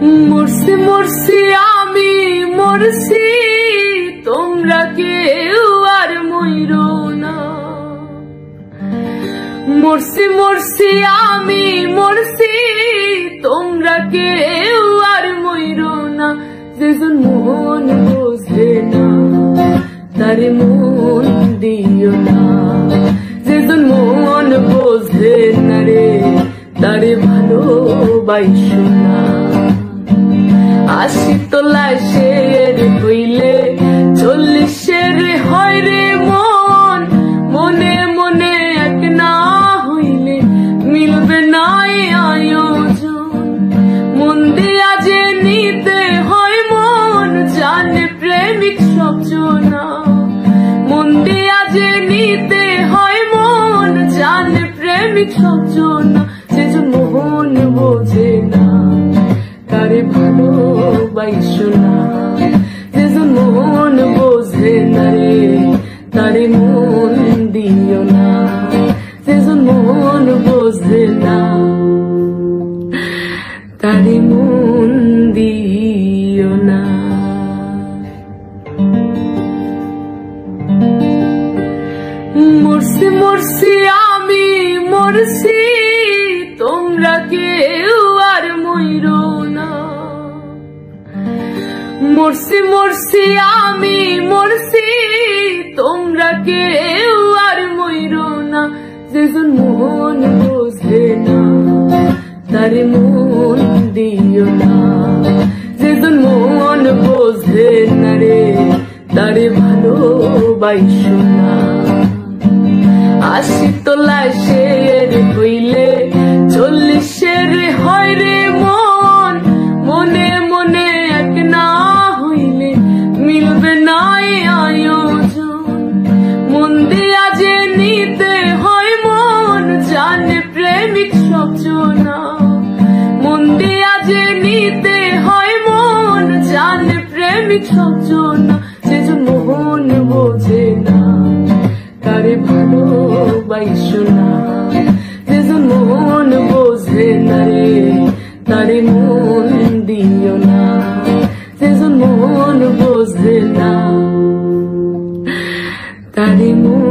মরছি মরছি আমি মরছি, তোমরা কেউ আর মইরো না। মরছি মরছি আমি মরছি, তোমরা কেউ আর মইরো না। যেজন মন বোঝে না তারে মন দিও না, যেজন মন বোঝে না রে তারে ভালোবাইসো না। আশি তোলায় শের হইলে 40 হয় রে মন, মনে মনে এক না হইলে মিলবে না আয়োজন। মন দিয়া যে নিতে হয় মন, জানে প্রেমিক সবজনা। মন দিয়া যে নিতে হয় মন, জানে প্রেমিক সবজনা। যেজন মন বোঝে না তারে ভালোবাইসো না, যেজন মন বোঝে না রে তারে মন দিও না, যেজন মন বোঝে না তারে মন দিও না। মরছি মরছি আমি মরছি, তোমরা কেউ আর মইরো না। মরছি মরছি আমি মরছি, তোমরা কেউ আর মইরো না। যেজন মন বোঝে না তারে মন দিও না, যেজন মন বোঝে না রে তারে ভালোবাইসো না। আশি তোলায় শের হইলে 40 হয় রে মন, মনে মনে এক না হইলে মিলবে না আয়োজন। মন দিয়া যে নিতে হয় মন, জানে প্রেমিক সবজনা। মন দিয়া যে নিতে হয় মন, জানে প্রেমিক সবজনা। যেজন মন বোঝে না তারে ভালোবাইসো না, যেজন মন বোঝে না রে তারে মন দিও না, যেজন মন বোঝে না তারে মন